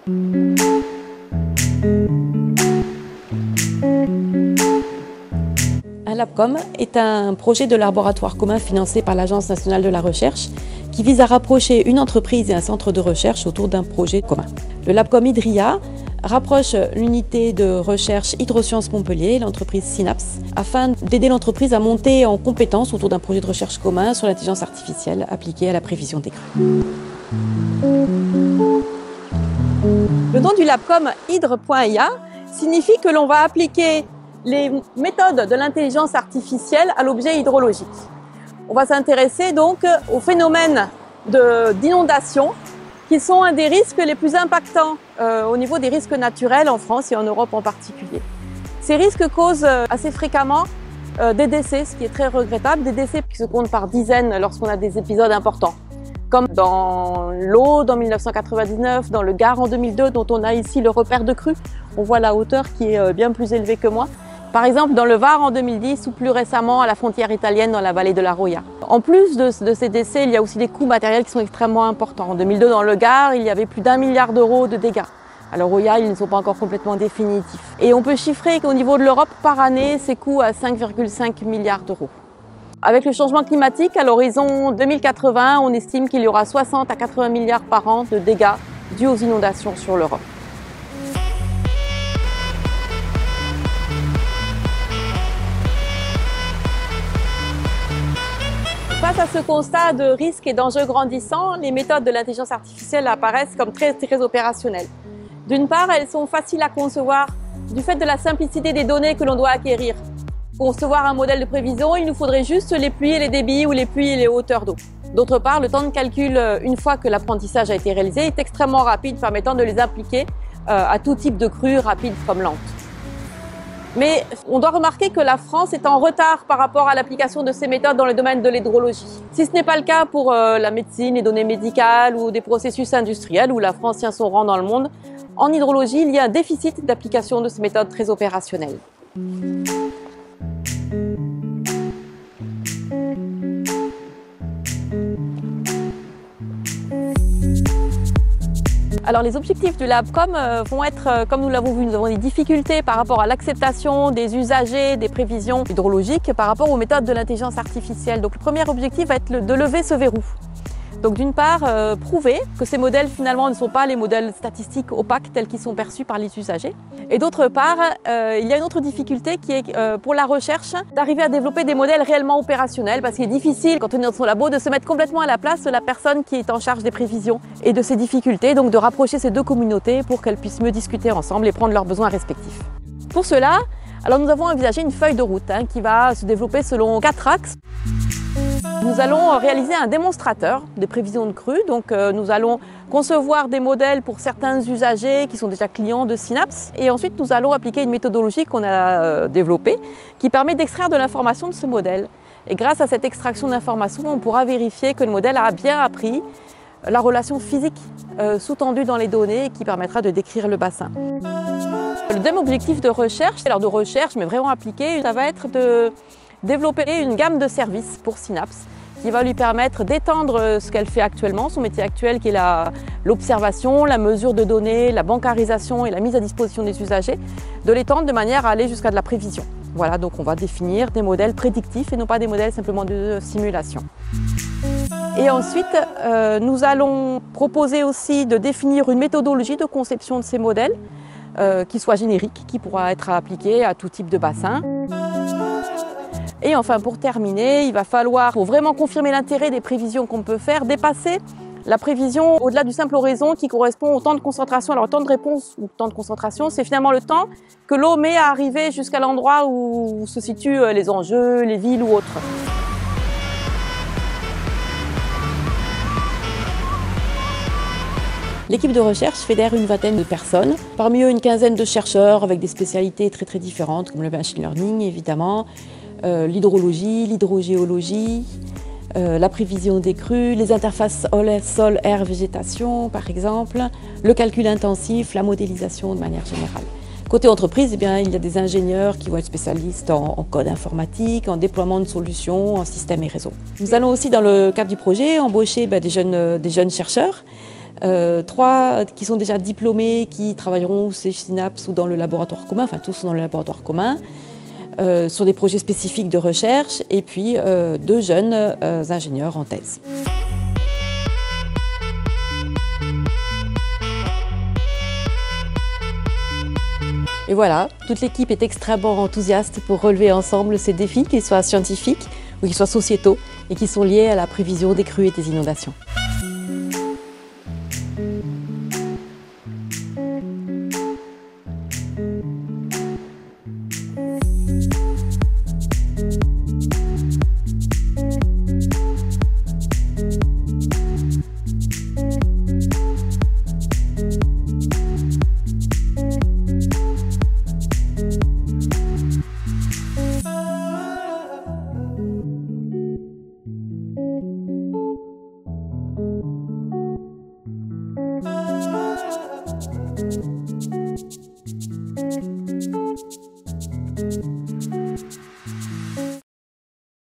Un LabCom est un projet de laboratoire commun financé par l'Agence nationale de la recherche qui vise à rapprocher une entreprise et un centre de recherche autour d'un projet commun. Le LabCom Hydria rapproche l'unité de recherche Hydrosciences Montpellier, l'entreprise Synapse, afin d'aider l'entreprise à monter en compétences autour d'un projet de recherche commun sur l'intelligence artificielle appliquée à la prévision des crues. Le nom du LabCom Hydre.ia signifie que l'on va appliquer les méthodes de l'intelligence artificielle à l'objet hydrologique. On va s'intéresser donc aux phénomènes d'inondation qui sont un des risques les plus impactants au niveau des risques naturels en France et en Europe en particulier. Ces risques causent assez fréquemment des décès, ce qui est très regrettable, des décès qui se comptent par dizaines lorsqu'on a des épisodes importants. Comme dans l'Aude en 1999, dans le Gard en 2002, dont on a ici le repère de crue. On voit la hauteur qui est bien plus élevée que moi. Par exemple, dans le Var en 2010 ou plus récemment à la frontière italienne dans la vallée de la Roya. En plus de ces décès, il y a aussi des coûts matériels qui sont extrêmement importants. En 2002, dans le Gard, il y avait plus d'1 milliard d'euros de dégâts. À la Roya, ils ne sont pas encore complètement définitifs. Et on peut chiffrer qu'au niveau de l'Europe, par année, ces coûts à 5,5 milliards d'euros. Avec le changement climatique, à l'horizon 2080, on estime qu'il y aura 60 à 80 milliards par an de dégâts dus aux inondations sur l'Europe. Face à ce constat de risques et d'enjeux grandissants, les méthodes de l'intelligence artificielle apparaissent comme très opérationnelles. D'une part, elles sont faciles à concevoir du fait de la simplicité des données que l'on doit acquérir. Pour concevoir un modèle de prévision, il nous faudrait juste les pluies et les débits ou les pluies et les hauteurs d'eau. D'autre part, le temps de calcul, une fois que l'apprentissage a été réalisé, est extrêmement rapide, permettant de les appliquer à tout type de crues, rapides comme lentes. Mais on doit remarquer que la France est en retard par rapport à l'application de ces méthodes dans le domaine de l'hydrologie. Si ce n'est pas le cas pour la médecine, les données médicales ou des processus industriels où la France tient son rang dans le monde, en hydrologie, il y a un déficit d'application de ces méthodes très opérationnelles. Alors les objectifs du LabCom vont être, comme nous l'avons vu, nous avons des difficultés par rapport à l'acceptation des usagers des prévisions hydrologiques par rapport aux méthodes de l'intelligence artificielle. Donc le premier objectif va être de lever ce verrou. Donc d'une part, prouver que ces modèles finalement ne sont pas les modèles statistiques opaques tels qu'ils sont perçus par les usagers. Et d'autre part, il y a une autre difficulté qui est pour la recherche d'arriver à développer des modèles réellement opérationnels parce qu'il est difficile quand on est dans son labo de se mettre complètement à la place de la personne qui est en charge des prévisions et de ces difficultés, donc de rapprocher ces deux communautés pour qu'elles puissent mieux discuter ensemble et prendre leurs besoins respectifs. Pour cela, alors nous avons envisagé une feuille de route qui va se développer selon 4 axes. Nous allons réaliser un démonstrateur des prévisions de crues. Donc nous allons concevoir des modèles pour certains usagers qui sont déjà clients de Synapse. Et ensuite, nous allons appliquer une méthodologie qu'on a développée qui permet d'extraire de l'information de ce modèle. Et grâce à cette extraction d'informations, on pourra vérifier que le modèle a bien appris la relation physique sous-tendue dans les données qui permettra de décrire le bassin. Le deuxième objectif de recherche, alors de recherche mais vraiment appliqué, ça va être de développer une gamme de services pour Synapse qui va lui permettre d'étendre ce qu'elle fait actuellement, son métier actuel qui est l'observation, la mesure de données, la bancarisation et la mise à disposition des usagers, de l'étendre de manière à aller jusqu'à de la prévision. Voilà, donc on va définir des modèles prédictifs et non pas des modèles simplement de simulation. Et ensuite, nous allons proposer aussi de définir une méthodologie de conception de ces modèles qui soit générique, qui pourra être appliquée à tout type de bassin. Et enfin, pour terminer, il va falloir, pour vraiment confirmer l'intérêt des prévisions qu'on peut faire, dépasser la prévision au-delà du simple horizon qui correspond au temps de concentration. Alors, le temps de réponse ou temps de concentration, c'est finalement le temps que l'eau met à arriver jusqu'à l'endroit où se situent les enjeux, les villes ou autres. L'équipe de recherche fédère une vingtaine de personnes, parmi eux une quinzaine de chercheurs avec des spécialités très différentes, comme le machine learning évidemment, l'hydrologie, l'hydrogéologie, la prévision des crues, les interfaces sol, air, végétation par exemple, le calcul intensif, la modélisation de manière générale. Côté entreprise, eh bien, il y a des ingénieurs qui vont être spécialistes en code informatique, en déploiement de solutions, en système et réseau. Nous allons aussi, dans le cadre du projet, embaucher des jeunes chercheurs 3 qui sont déjà diplômés, qui travailleront chez Synapse ou dans le laboratoire commun, enfin tous sont dans le laboratoire commun, sur des projets spécifiques de recherche, et puis 2 jeunes ingénieurs en thèse. Et voilà, toute l'équipe est extrêmement enthousiaste pour relever ensemble ces défis, qu'ils soient scientifiques ou qu'ils soient sociétaux, et qui sont liés à la prévision des crues et des inondations.